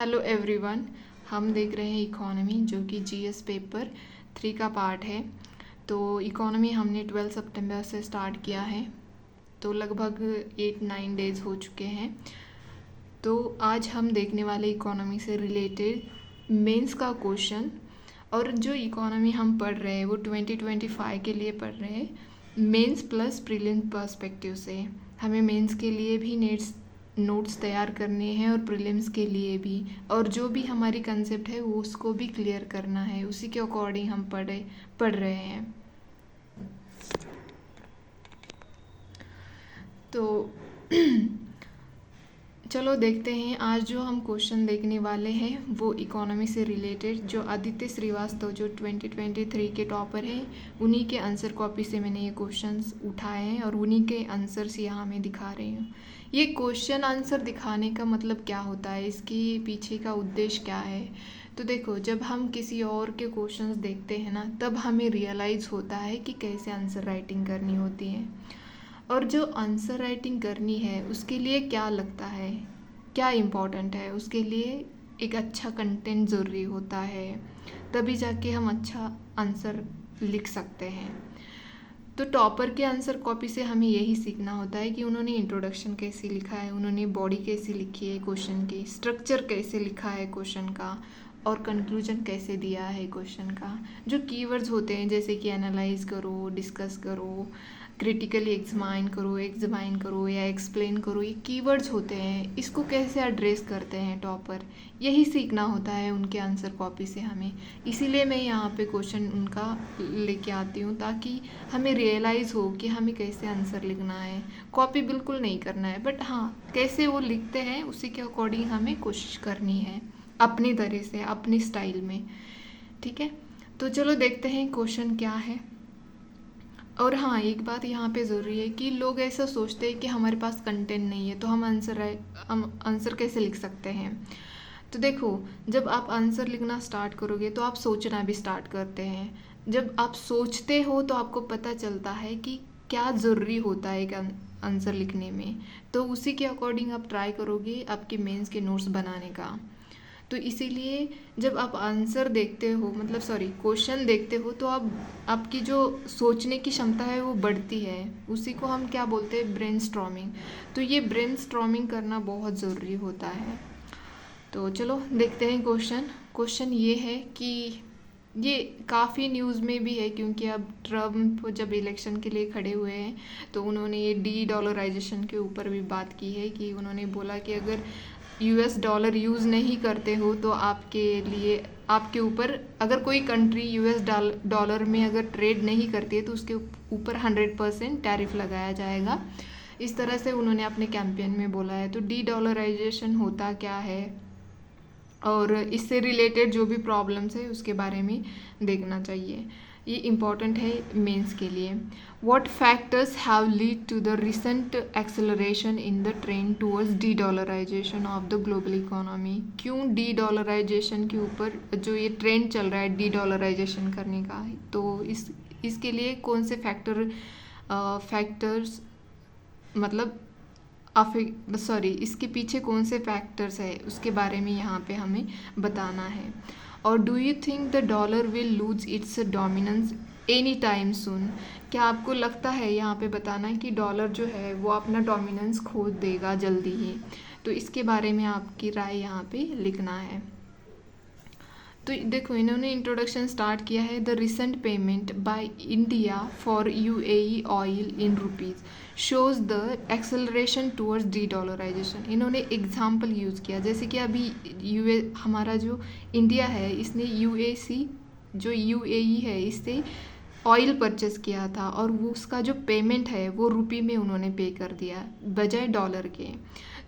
Hello everyone. हम देख रहे हैं इकोनॉमी, जो कि जीएस पेपर 3 का पार्ट है। तो इकोनॉमी हमने 12 सितंबर से स्टार्ट किया है, तो लगभग 8-9 डेज़ हो चुके हैं। तो आज हम देखने वाले इकोनॉमी से रिलेटेड मेंस का क्वेश्चन। और जो इकोनॉमी हम पढ़ रहे हैं वो 2025 के लिए पढ़ रहे हैं, मेंस प्लस प्रीलिम्स पर्सपेक्टिव से। हमें मेंस के लिए भी नोट्स तैयार करने हैं और प्रीलिम्स के लिए भी, और जो भी हमारी कंसेप्ट है वो उसको भी क्लियर करना है। उसी के अकॉर्डिंग हम पढ़ रहे हैं। तो चलो देखते हैं। आज जो हम क्वेश्चन देखने वाले हैं वो इकोनॉमी से रिलेटेड, जो आदित्य श्रीवास्तव जो 2023 के टॉपर हैं, उन्हीं के आंसर कॉपी से मैंने ये क्वेश्चंस उठाए हैं और उन्हीं के आंसर्स यहाँ मैं दिखा रही हूँ। ये क्वेश्चन आंसर दिखाने का मतलब क्या होता है, इसके पीछे का उद्देश्य क्या है। तो देखो, जब हम किसी और के क्वेश्चंस देखते हैं ना, तब हमें रियलाइज़ होता है कि कैसे आंसर राइटिंग करनी होती है, और जो आंसर राइटिंग करनी है उसके लिए क्या लगता है, क्या इम्पोर्टेंट है। उसके लिए एक अच्छा कंटेंट ज़रूरी होता है, तभी जाके हम अच्छा आंसर लिख सकते हैं। तो टॉपर के आंसर कॉपी से हमें यही सीखना होता है कि उन्होंने इंट्रोडक्शन कैसे लिखा है, उन्होंने बॉडी कैसी लिखी है क्वेश्चन की, स्ट्रक्चर कैसे लिखा है क्वेश्चन का, और कंक्लूजन कैसे दिया है क्वेश्चन का। जो कीवर्ड्स होते हैं जैसे कि एनालाइज करो, डिस्कस करो, क्रिटिकली एग्जामाइन करो या एक्सप्लेन करो, ये कीवर्ड्स होते हैं। इसको कैसे एड्रेस करते हैं टॉपर, यही सीखना होता है उनके आंसर कॉपी से हमें। इसीलिए मैं यहाँ पे क्वेश्चन उनका लेके आती हूँ, ताकि हमें रियलाइज़ हो कि हमें कैसे आंसर लिखना है। कॉपी बिल्कुल नहीं करना है, बट हाँ, कैसे वो लिखते हैं उसी के अकॉर्डिंग हमें कोशिश करनी है, अपनी तरह से, अपनी स्टाइल में। ठीक है, तो चलो देखते हैं क्वेश्चन क्या है। और हाँ, एक बात यहाँ पे ज़रूरी है कि लोग ऐसा सोचते हैं कि हमारे पास कंटेंट नहीं है तो हम आंसर कैसे लिख सकते हैं। तो देखो, जब आप आंसर लिखना स्टार्ट करोगे तो आप सोचना भी स्टार्ट करते हैं। जब आप सोचते हो तो आपको पता चलता है कि क्या ज़रूरी होता है एक आंसर लिखने में। तो उसी के अकॉर्डिंग आप ट्राई करोगे आपके मेंस के नोट्स बनाने का। तो इसीलिए जब आप आंसर देखते हो, मतलब सॉरी, क्वेश्चन देखते हो, तो आपकी जो सोचने की क्षमता है वो बढ़ती है। उसी को हम क्या बोलते हैं, ब्रेनस्टॉर्मिंग। तो ये ब्रेनस्टॉर्मिंग करना बहुत ज़रूरी होता है। तो चलो देखते हैं क्वेश्चन ये है कि ये काफ़ी न्यूज़ में भी है, क्योंकि अब ट्रम्प जब इलेक्शन के लिए खड़े हुए हैं तो उन्होंने ये डी डॉलराइजेशन के ऊपर भी बात की है। कि उन्होंने बोला कि अगर यूएस डॉलर यूज़ नहीं करते हो तो आपके ऊपर, अगर कोई कंट्री यूएस डॉलर में अगर ट्रेड नहीं करती है तो उसके ऊपर 100% टैरिफ लगाया जाएगा। इस तरह से उन्होंने अपने कैंपेन में बोला है। तो डी डॉलराइजेशन होता क्या है और इससे रिलेटेड जो भी प्रॉब्लम्स है उसके बारे में देखना चाहिए। ये इम्पॉर्टेंट है मेंस के लिए। What factors have lead to the recent acceleration in the trend towards de dollarization of the global economy. क्यों डी डॉलराइजेशन के ऊपर जो ये ट्रेंड चल रहा है डी डॉलराइजेशन करने का, तो इसके लिए कौन से फैक्टर्स मतलब इसके पीछे कौन से फैक्टर्स है उसके बारे में यहाँ पे हमें बताना है। और do you think the dollar will lose its dominance any time soon. क्या आपको लगता है, यहाँ पे बताना है कि डॉलर जो है वो अपना डोमिनेंस खो देगा जल्दी ही। तो इसके बारे में आपकी राय यहाँ पे लिखना है। तो देखो, इन्होंने इंट्रोडक्शन स्टार्ट किया है, the recent payment by India for UAE oil in rupees shows the acceleration towards de dollarization. इन्होंने एग्जाम्पल यूज़ किया, जैसे कि अभी हमारा जो इंडिया है इसने यूएई है इससे ऑयल परचेस किया था, और वो उसका जो पेमेंट है वो रुपी में उन्होंने पे कर दिया बजाय डॉलर के।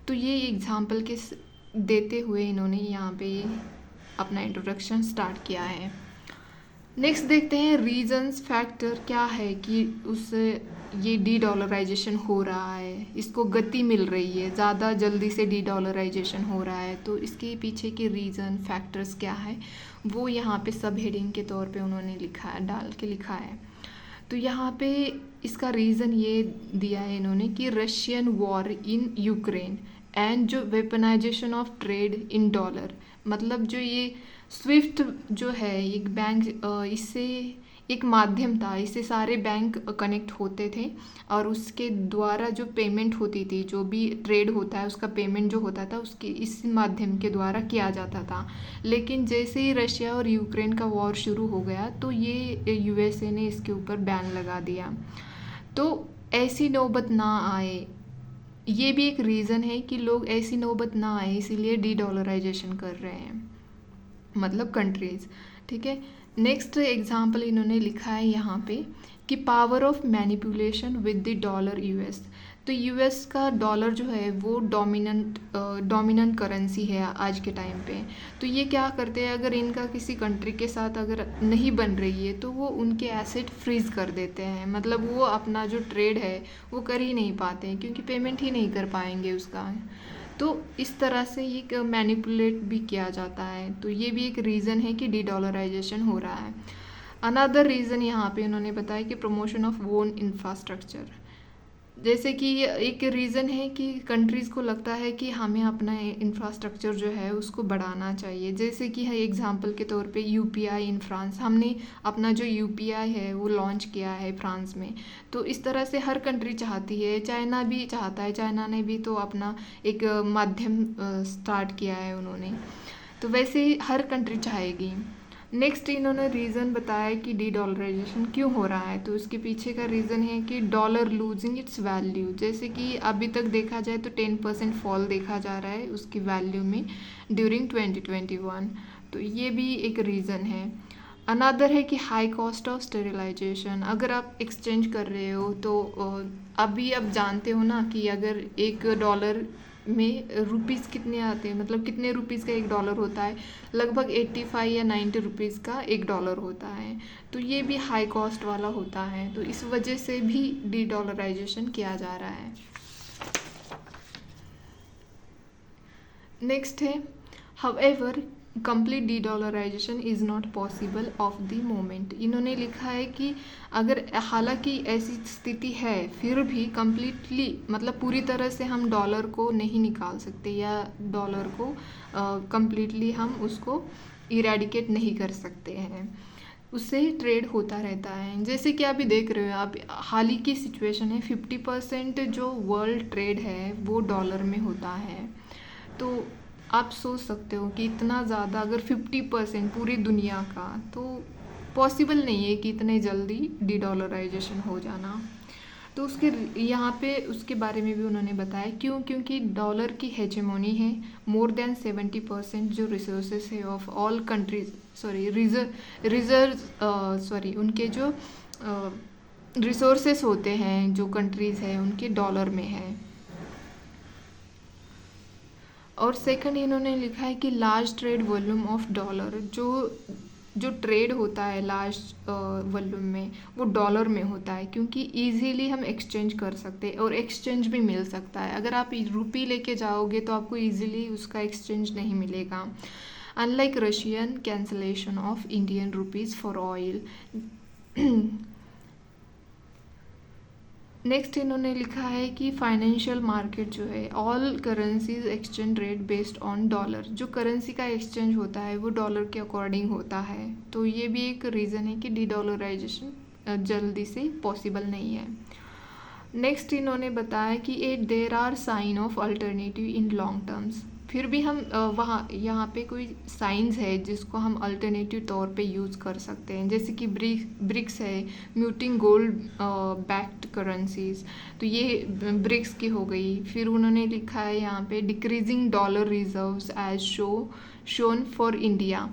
तो ये एग्जाम्पल के देते हुए इन्होंने यहाँ पे अपना इंट्रोडक्शन स्टार्ट किया है। नेक्स्ट देखते हैं रीजंस, फैक्टर क्या है कि ये डी डॉलराइजेशन हो रहा है, इसको गति मिल रही है, ज़्यादा जल्दी से डी डॉलराइजेशन हो रहा है। तो इसके पीछे के रीज़न, फैक्टर्स क्या है, वो यहाँ पे सब हेडिंग के तौर पे उन्होंने डाल के लिखा है। तो यहाँ पे इसका रीज़न ये दिया है इन्होंने कि Russian war in Ukraine and जो weaponisation of trade in dollar, मतलब जो ये स्विफ्ट जो है एक बैंक, इससे एक माध्यम था, इससे सारे बैंक कनेक्ट होते थे और उसके द्वारा जो पेमेंट होती थी, जो भी ट्रेड होता है उसका पेमेंट जो होता था उसके इस माध्यम के द्वारा किया जाता था। लेकिन जैसे ही रशिया और यूक्रेन का वॉर शुरू हो गया तो ये यूएसए ने इसके ऊपर बैन लगा दिया। तो ऐसी नौबत ना आए, ये भी एक रीज़न है कि लोग ऐसी नौबत ना आए इसीलिए डी डॉलराइजेशन कर रहे हैं, मतलब कंट्रीज़। ठीक है, नेक्स्ट एग्जाम्पल इन्होंने लिखा है यहाँ पे कि power of manipulation with the dollar US. तो यूएस का डॉलर जो है वो डोमिनेंट करेंसी है आज के टाइम पे। तो ये क्या करते हैं, अगर इनका किसी कंट्री के साथ अगर नहीं बन रही है तो वो उनके एसेट फ्रीज कर देते हैं, मतलब वो अपना जो ट्रेड है वो कर ही नहीं पाते हैं क्योंकि पेमेंट ही नहीं कर पाएंगे उसका। तो इस तरह से ये मैनिपुलेट भी किया जाता है। तो ये भी एक रीज़न है कि डी डॉलराइजेशन हो रहा है। अनदर रीज़न यहाँ पे उन्होंने बताया कि प्रमोशन ऑफ ओन इंफ्रास्ट्रक्चर, जैसे कि एक रीज़न है कि कंट्रीज़ को लगता है कि हमें अपना इंफ्रास्ट्रक्चर जो है उसको बढ़ाना चाहिए। जैसे कि है एग्जांपल के तौर पे यूपीआई इन फ्रांस, हमने अपना जो यूपीआई है वो लॉन्च किया है फ्रांस में। तो इस तरह से हर कंट्री चाहती है, चाइना भी चाहता है, चाइना ने भी तो अपना एक माध्यम स्टार्ट किया है उन्होंने, तो वैसे ही हर कंट्री चाहेगी। नेक्स्ट इन्होंने रीज़न बताया कि डी डॉलराइजेशन क्यों हो रहा है। तो इसके पीछे का रीज़न है कि डॉलर लूजिंग इट्स वैल्यू, जैसे कि अभी तक देखा जाए तो 10% फॉल देखा जा रहा है उसकी वैल्यू में ड्यूरिंग 2021। तो ये भी एक रीज़न है। अनदर है कि हाई कॉस्ट ऑफ स्टेरिलाइजेशन, अगर आप एक्सचेंज कर रहे हो तो अभी आप जानते हो ना कि अगर $1 में रुपीज़ कितने आते हैं, मतलब कितने रुपीज़ का $1 होता है, लगभग 85 या 90 रुपीज़ का $1 होता है। तो ये भी हाई कॉस्ट वाला होता है, तो इस वजह से भी डी डॉलराइजेशन किया जा रहा है। नेक्स्ट है however complete de dollarization is not possible of the moment. इन्होंने लिखा है कि अगर हालांकि ऐसी स्थिति है फिर भी कम्प्लीटली, मतलब पूरी तरह से हम डॉलर को नहीं निकाल सकते या डॉलर को कम्प्लीटली हम उसको इरेडिकेट नहीं कर सकते हैं, उससे ट्रेड होता रहता है। जैसे कि अभी देख रहे हो आप, हाल ही की सिचुएशन है 50% जो वर्ल्ड ट्रेड है वो डॉलर में होता है। तो आप सोच सकते हो कि इतना ज़्यादा अगर 50% पूरी दुनिया का, तो पॉसिबल नहीं है कि इतने जल्दी डी डॉलराइजेशन हो जाना। तो उसके यहाँ पे उसके बारे में भी उन्होंने बताया क्योंकि डॉलर की हेजेमोनी है, मोर देन 70% जो रिसोर्सेस है ऑफ ऑल कंट्रीज, उनके जो रिसोर्सेस होते हैं जो कंट्रीज़ हैं उनके डॉलर में है। और सेकंड इन्होंने लिखा है कि large trade volume of dollar, जो ट्रेड होता है लार्ज वॉल्यूम में वो डॉलर में होता है क्योंकि इजीली हम एक्सचेंज कर सकते हैं और एक्सचेंज भी मिल सकता है। अगर आप रुपी लेके जाओगे तो आपको इजीली उसका एक्सचेंज नहीं मिलेगा, unlike Russian cancellation of Indian rupees for oil. Next इन्होंने लिखा है कि फाइनेंशियल मार्केट जो है all currencies exchange rate based on dollar, जो करेंसी का एक्सचेंज होता है वो डॉलर के अकॉर्डिंग होता है। तो ये भी एक रीज़न है कि डी डॉलराइजेशन जल्दी से पॉसिबल नहीं है। नेक्स्ट इन्होंने बताया कि there are sign of alternative in long terms, फिर भी हम यहाँ पे कोई साइंस है जिसको हम अल्टरनेटिव तौर पे यूज़ कर सकते हैं, जैसे कि ब्रिक्स है, म्यूटिंग गोल्ड बैक्ड करेंसीज, तो ये ब्रिक्स की हो गई। फिर उन्होंने लिखा है यहाँ पे decreasing dollar reserves as shown for India.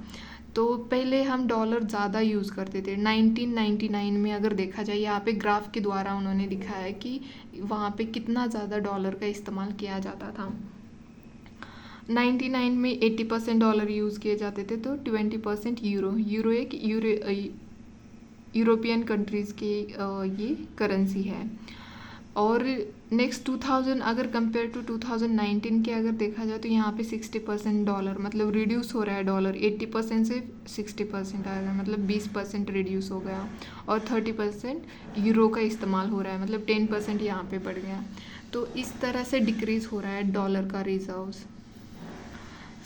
तो पहले हम डॉलर ज़्यादा यूज़ करते थे, 1999 में अगर देखा जाए, यहाँ पे ग्राफ के द्वारा उन्होंने दिखाया है कि वहाँ पे कितना ज़्यादा डॉलर का इस्तेमाल किया जाता था। 99 में 80% डॉलर यूज़ किए जाते थे, तो 20% यूरो एक यूरोपियन कंट्रीज़ की ये करेंसी है। और नेक्स्ट 2000 अगर कंपेयर टू 2019 के अगर देखा जाए तो यहाँ पे 60% डॉलर, मतलब रिड्यूस हो रहा है डॉलर, 80% से 60% आ रहा है, मतलब 20% रिड्यूस हो गया। और 30% यूरो का इस्तेमाल हो रहा है, मतलब 10% यहाँ पे बढ़ गया। तो इस तरह से डिक्रीज़ हो रहा है डॉलर का रिजर्व्स।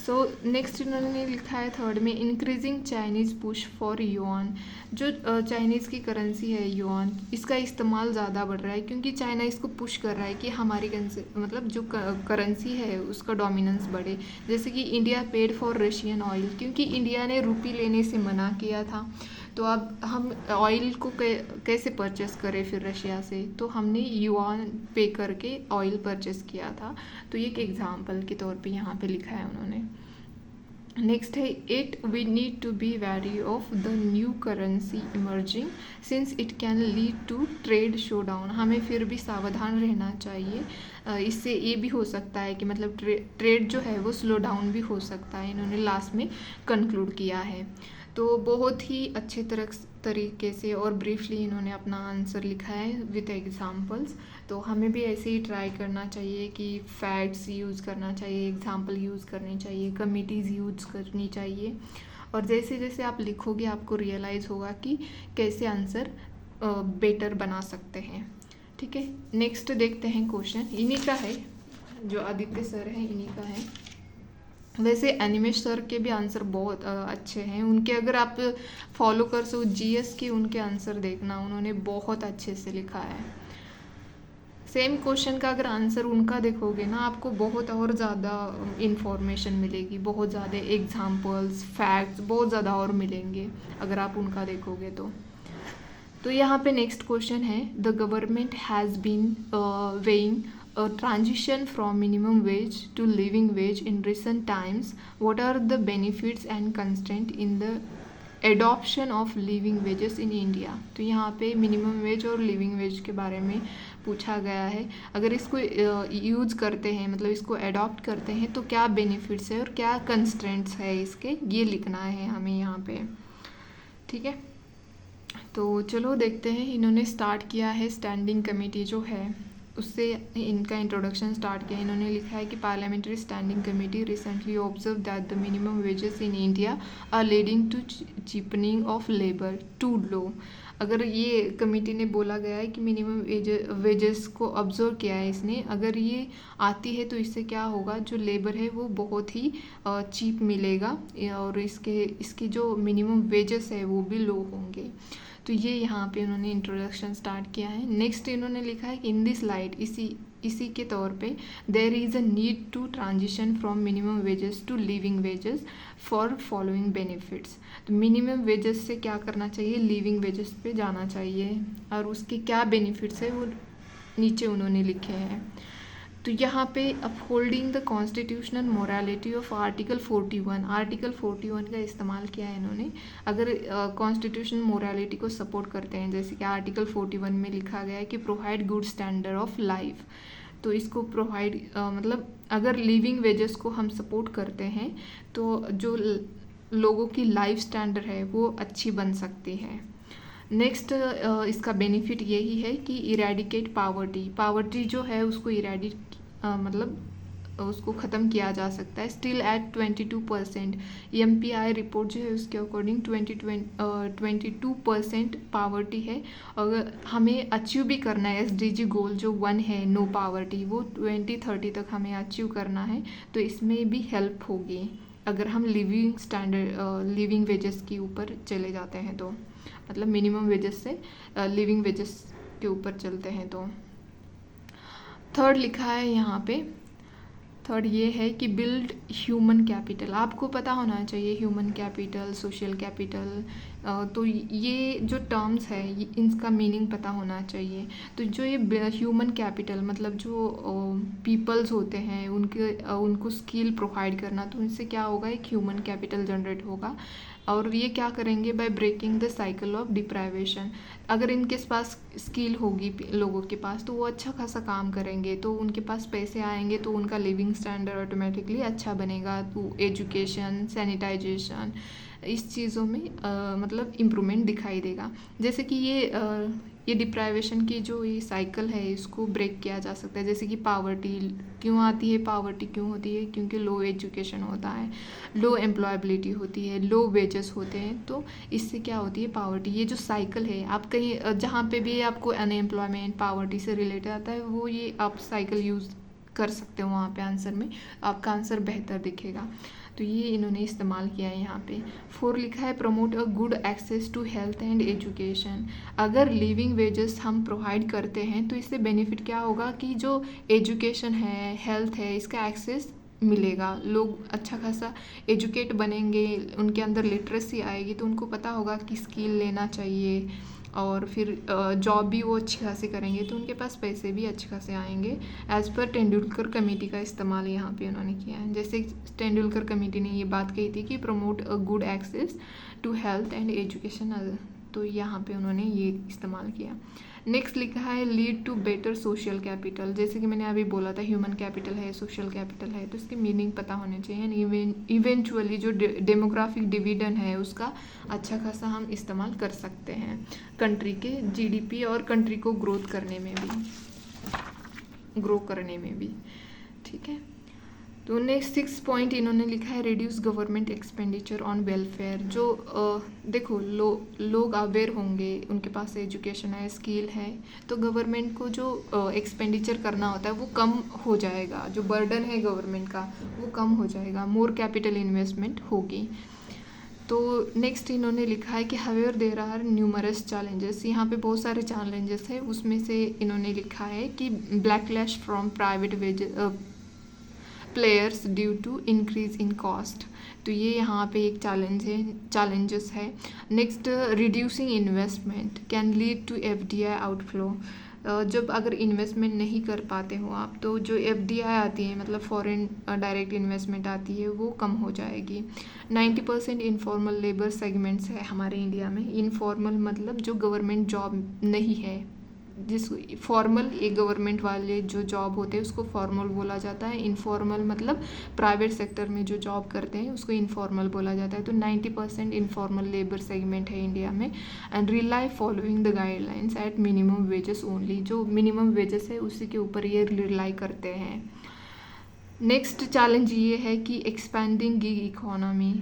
सो नेक्स्ट इन्होंने लिखा है थर्ड में, increasing Chinese push for yuan. जो चाइनीज़ की करेंसी है युआन, इसका इस्तेमाल ज़्यादा बढ़ रहा है क्योंकि चाइना इसको पुश कर रहा है कि हमारी मतलब जो करेंसी है उसका डोमिनेंस बढ़े। जैसे कि India paid for Russian oil, क्योंकि इंडिया ने रुपी लेने से मना किया था, तो अब हम ऑयल को कैसे परचेस करें फिर रशिया से, तो हमने युआन पे करके ऑयल परचेस किया था। तो ये एक एग्जाम्पल के तौर पे यहाँ पे लिखा है उन्होंने। नेक्स्ट है, it we need to be wary of the new currency emerging since it can lead to trade slow down. हमें फिर भी सावधान रहना चाहिए, इससे ये भी हो सकता है कि मतलब ट्रेड जो है वो स्लो डाउन भी हो सकता है, इन्होंने लास्ट में कंक्लूड किया है। तो बहुत ही अच्छे तरीके से और ब्रीफली इन्होंने अपना आंसर लिखा है विथ एग्जांपल्स। तो हमें भी ऐसे ही ट्राई करना चाहिए कि फैक्ट्स यूज़ करना चाहिए, एग्जांपल यूज़ करनी चाहिए, कमिटीज़ यूज़ करनी चाहिए, और जैसे जैसे आप लिखोगे आपको रियलाइज़ होगा कि कैसे आंसर बेटर बना सकते हैं। ठीक है, नेक्स्ट देखते हैं क्वेश्चन, इन्हीं का है, जो आदित्य सर हैं इन्हीं का है। वैसे एनिमेश सर के भी आंसर बहुत अच्छे हैं, उनके अगर आप फॉलो कर सो जीएस के उनके आंसर देखना, उन्होंने बहुत अच्छे से लिखा है। सेम क्वेश्चन का अगर आंसर उनका देखोगे ना, आपको बहुत और ज़्यादा इंफॉर्मेशन मिलेगी, बहुत ज़्यादा एग्जांपल्स, फैक्ट्स बहुत ज़्यादा और मिलेंगे अगर आप उनका देखोगे तो यहाँ पे नेक्स्ट क्वेश्चन है, the government has been weighing a transition from minimum wage to living wage in recent times. What are the benefits and constraints in the adoption of living wages in India? तो यहाँ पे minimum wage और living veg के बारे में पूछा गया है। अगर इसको यूज़ करते हैं, मतलब इसको अडॉप्ट करते हैं, तो क्या बेनिफिट्स है और क्या कंस्ट्रेंट्स है इसके, ये लिखना है हमें यहाँ पे। ठीक है, तो चलो देखते हैं। इन्होंने स्टार्ट किया है स्टैंडिंग कमेटी जो है उससे इनका इंट्रोडक्शन स्टार्ट किया। इन्होंने लिखा है कि parliamentary standing committee recently observe that the minimum wages in India are leading to cheapening of labour too low. अगर ये कमेटी ने बोला गया है कि मिनिमम वेजेस को ऑब्जर्व किया है इसने, अगर ये आती है तो इससे क्या होगा, जो लेबर है वो बहुत ही चीप मिलेगा और इसके जो मिनिमम वेजेस है वो भी लो होंगे। तो ये यहाँ पे उन्होंने इंट्रोडक्शन स्टार्ट किया है। नेक्स्ट इन्होंने लिखा है कि इन दिस लाइट, इसी के तौर पे, there is a need to transition from minimum wages to living wages for following benefits. तो मिनिमम वेजेस से क्या करना चाहिए, लिविंग वेजेस पे जाना चाहिए, और उसके क्या बेनिफिट्स है वो नीचे उन्होंने लिखे हैं। तो यहाँ पे upholding the constitutional morality of article 41, article 41 का इस्तेमाल किया है इन्होंने। अगर कॉन्स्टिट्यूशनल मोरालिटी को सपोर्ट करते हैं, जैसे कि आर्टिकल 41 में लिखा गया है कि provide good standard of life, तो इसको प्रोवाइड मतलब अगर लिविंग वेजेस को हम सपोर्ट करते हैं तो जो लोगों की लाइफ स्टैंडर्ड है वो अच्छी बन सकती है। नेक्स्ट इसका बेनिफिट यही है कि इरेडिकेट पावर्टी जो है उसको मतलब उसको ख़त्म किया जा सकता है। स्टिल एट 22%, MPI रिपोर्ट जो है उसके अकॉर्डिंग 22% पावर्टी है। अगर हमें अचीव भी करना है SDG गोल जो 1 है, नो पावर्टी, वो 2030 तक हमें अचीव करना है, तो इसमें भी हेल्प होगी अगर हम लिविंग वेजेस के ऊपर चले जाते हैं, तो मतलब मिनिमम वेजेस से लिविंग वेजेस के ऊपर चलते हैं। तो थर्ड लिखा है यहाँ पे, थर्ड ये है कि बिल्ड ह्यूमन कैपिटल। आपको पता होना चाहिए ह्यूमन कैपिटल, सोशल कैपिटल, तो ये जो टर्म्स है इनका मीनिंग पता होना चाहिए। तो जो ये ह्यूमन कैपिटल मतलब जो पीपल्स होते हैं उनको स्किल प्रोवाइड करना, तो इनसे क्या होगा, एक ह्यूमन कैपिटल जनरेट होगा। और ये क्या करेंगे, by breaking the cycle of deprivation. अगर इनके पास स्किल होगी लोगों के पास, तो वो अच्छा खासा काम करेंगे, तो उनके पास पैसे आएंगे, तो उनका लिविंग स्टैंडर्ड ऑटोमेटिकली अच्छा बनेगा। तो एजुकेशन, सैनिटाइजेशन, इस चीज़ों में मतलब इम्प्रूवमेंट दिखाई देगा। जैसे कि ये ये डिप्राइवेशन की जो ये साइकिल है इसको ब्रेक किया जा सकता है। जैसे कि पावर्टी क्यों आती है, पावर्टी क्यों होती है, क्योंकि लो एजुकेशन होता है, लो एम्प्लॉयबिलिटी होती है, लो वेजेस होते हैं, तो इससे क्या होती है पावर्टी। ये जो साइकिल है आप कहीं जहाँ पे भी आपको अनएम्प्लॉयमेंट पावर्टी से रिलेटेड आता है वो ये आप साइकिल यूज़ कर सकते हो वहाँ पे आंसर में, आपका आंसर बेहतर दिखेगा। तो ये इन्होंने इस्तेमाल किया है यहाँ पे। 4 लिखा है promote a good access to health and education. अगर लिविंग वेजेस हम प्रोवाइड करते हैं तो इससे बेनिफिट क्या होगा कि जो एजुकेशन है, हेल्थ है, इसका एक्सेस मिलेगा, लोग अच्छा खासा एजुकेट बनेंगे, उनके अंदर लिटरेसी आएगी तो उनको पता होगा कि स्किल लेना चाहिए और फिर जॉब भी वो अच्छी खासी करेंगे तो उनके पास पैसे भी अच्छे खासे आएंगे। एज़ पर तेंदुलकर कमेटी का इस्तेमाल यहाँ पे उन्होंने किया है। जैसे तेंदुलकर कमेटी ने ये बात कही थी कि promote a good access to health and education, तो यहाँ पे उन्होंने ये इस्तेमाल किया। नेक्स्ट लिखा है lead to better social capital. जैसे कि मैंने अभी बोला था ह्यूमन कैपिटल है, सोशल कैपिटल है, तो इसके मीनिंग पता होने चाहिए। एंड इवेंचुअली जो डेमोग्राफिक डिविडेंड है उसका अच्छा खासा हम इस्तेमाल कर सकते हैं कंट्री के जीडीपी और कंट्री को ग्रो करने में भी। ठीक है, तो नेक्स्ट 6 पॉइंट इन्होंने लिखा है reduce government expenditure on welfare. जो देखो लोग अवेयर होंगे, उनके पास एजुकेशन है, स्किल है, तो गवर्नमेंट को जो एक्सपेंडिचर करना होता है वो कम हो जाएगा, जो बर्डन है गवर्नमेंट का वो कम हो जाएगा, मोर कैपिटल इन्वेस्टमेंट होगी। तो नेक्स्ट इन्होंने लिखा है कि however there are numerous challenges. यहाँ पे बहुत सारे चैलेंजेस है, उसमें से इन्होंने लिखा है कि backlash from private players due to increase in cost. तो ये यहाँ पे एक चैलेंजेस है। Next reducing investment can lead to FDI outflow. जब अगर इन्वेस्टमेंट नहीं कर पाते हो आप तो जो एफडीआई आती है मतलब फॉरेन डायरेक्ट इन्वेस्टमेंट आती है वो कम हो जाएगी। 90% इनफॉर्मल लेबर सेगमेंट्स है हमारे इंडिया में। इनफॉर्मल मतलब जो गवर्नमेंट जॉब नहीं है, जिस फॉर्मल ये गवर्नमेंट वाले जो जॉब होते हैं उसको फॉर्मल बोला जाता है, इनफॉर्मल मतलब प्राइवेट सेक्टर में जो जॉब करते हैं उसको इनफॉर्मल बोला जाता है। तो 90% इनफॉर्मल लेबर सेगमेंट है इंडिया में। And rely following the guidelines at minimum wages only. जो मिनिमम वेजेस है उसी के ऊपर ये रिलाई करते हैं। नेक्स्ट चैलेंज ये है कि एक्सपैंडिंग गिग इकोनॉमी,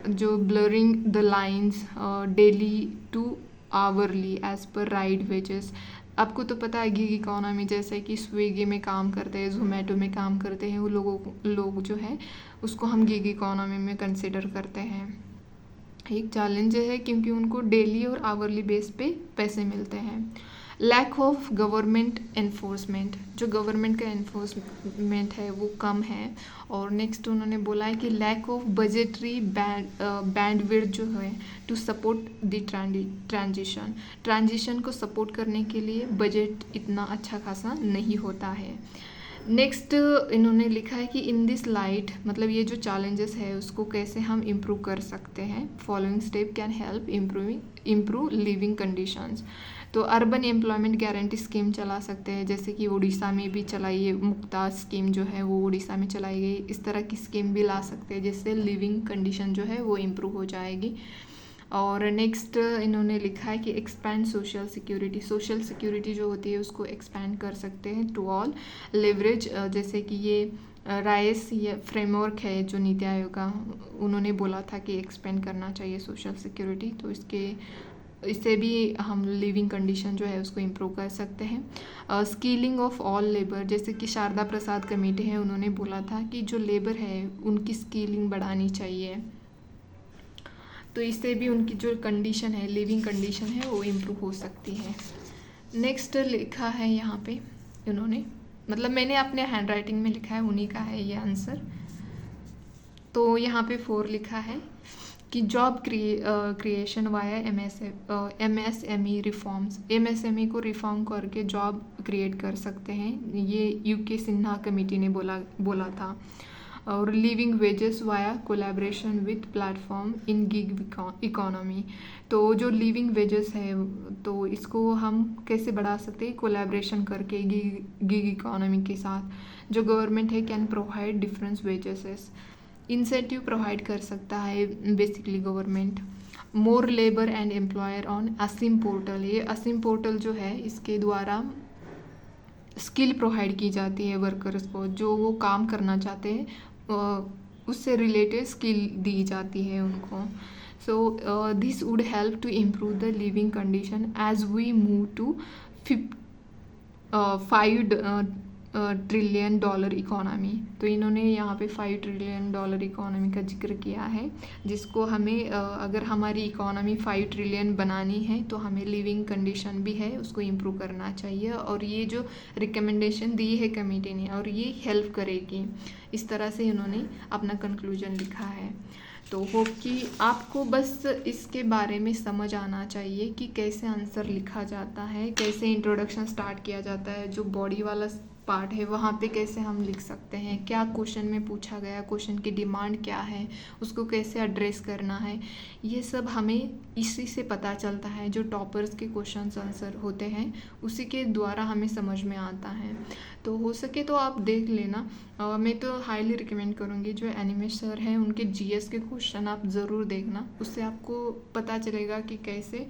जो blurring the lines daily to hourly as per ride wages. आपको तो पता है गिग इकोनॉमी जैसे कि स्विगी में काम करते हैं, जोमेटो में काम करते हैं, वो लोग जो है उसको हम गिग इकोनॉमी में कंसिडर करते हैं। एक चैलेंज है क्योंकि उनको डेली और आवरली बेस पे पैसे मिलते हैं। लैक ऑफ गवर्नमेंट एनफोर्समेंट, जो गवर्नमेंट का एनफोर्समेंट है वो कम है। और नेक्स्ट उन्होंने बोला है कि लैक ऑफ बजटरी बैंडविड्थ जो है टू सपोर्ट द ट्रांजिशन को सपोर्ट करने के लिए बजट इतना अच्छा खासा नहीं होता है। नेक्स्ट इन्होंने लिखा है कि इन दिस लाइट मतलब ये जो चैलेंजेस है उसको कैसे हम इम्प्रूव कर सकते हैं। Following step can help improve living conditions. तो अर्बन एम्प्लॉयमेंट गारंटी स्कीम चला सकते हैं, जैसे कि उड़ीसा में भी चलाई है, मुक्ता स्कीम जो है वो उड़ीसा में चलाई गई। इस तरह की स्कीम भी ला सकते हैं जिससे लिविंग कंडीशन जो है वो इम्प्रूव हो जाएगी। और नेक्स्ट इन्होंने लिखा है कि expand social security. Social security जो होती है उसको एक्सपैंड कर सकते हैं टू ऑल लेवरेज। जैसे कि ये राइस ये फ्रेमवर्क है जो नीति आयोग का, उन्होंने बोला था कि एक्सपेंड करना चाहिए सोशल सिक्योरिटी, तो इससे भी हम लिविंग कंडीशन जो है उसको इम्प्रूव कर सकते हैं। स्किलिंग ऑफ ऑल लेबर, जैसे कि शारदा प्रसाद कमेटी है उन्होंने बोला था कि जो लेबर है उनकी स्किलिंग बढ़ानी चाहिए, तो इससे भी उनकी जो कंडीशन है लिविंग कंडीशन है वो इम्प्रूव हो सकती है। नेक्स्ट लिखा है यहाँ पे उन्होंने, मतलब मैंने अपने हैंड राइटिंग में लिखा है, उन्हीं का है ये आंसर। तो यहाँ पे 4 लिखा है कि job creation via MSME reforms. MSME को रिफॉर्म करके जॉब क्रिएट कर सकते हैं, ये यूके सिन्हा कमेटी ने बोला था। और living wages via collaboration with platform in gig economy. तो जो लिविंग वेजेस है तो इसको हम कैसे बढ़ा सकते हैं, कोलैबोरेशन करके गिग इकोनॉमी के साथ। जो गवर्नमेंट है can provide different wages, incentive provide कर सकता है basically government. More labour and employer on Asim portal. ये असिम पोर्टल जो है इसके द्वारा स्किल प्रोवाइड की जाती है वर्कर्स को, जो वो काम करना चाहते हैं उससे रिलेटेड स्किल दी जाती है उनको। So this would help to improve the living condition as we move to 5 trillion dollar economy. तो इन्होंने यहाँ पे 5 ट्रिलियन डॉलर इकोनॉमी का जिक्र किया है, जिसको हमें अगर हमारी इकोनॉमी 5 ट्रिलियन बनानी है तो हमें लिविंग कंडीशन भी है उसको इम्प्रूव करना चाहिए। और ये जो रिकमेंडेशन दी है कमेटी ने और ये हेल्प करेगी, इस तरह से इन्होंने अपना कंक्लूजन लिखा है। तो होप कि आपको बस इसके बारे में समझ आना चाहिए कि कैसे आंसर लिखा जाता है, कैसे इंट्रोडक्शन स्टार्ट किया जाता है, जो बॉडी वाला पार्ट है वहाँ पे कैसे हम लिख सकते हैं, क्या क्वेश्चन में पूछा गया, क्वेश्चन की डिमांड क्या है, उसको कैसे एड्रेस करना है, ये सब हमें इसी से पता चलता है। जो टॉपर्स के क्वेश्चन आंसर होते हैं उसी के द्वारा हमें समझ में आता है। तो हो सके तो आप देख लेना। मैं तो हाईली रिकमेंड करूँगी जो एनिमेश सर हैं उनके जीएस के क्वेश्चन आप ज़रूर देखना, उससे आपको पता चलेगा कि कैसे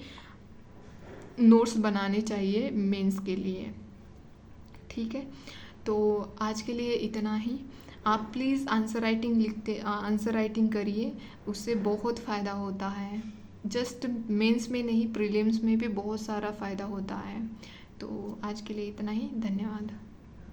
नोट्स बनाने चाहिए मेंस के लिए। ठीक है, तो आज के लिए इतना ही। आप प्लीज़ आंसर राइटिंग करिए, उससे बहुत फ़ायदा होता है। जस्ट मेंस में नहीं, प्रीलिम्स में भी बहुत सारा फ़ायदा होता है। तो आज के लिए इतना ही, धन्यवाद।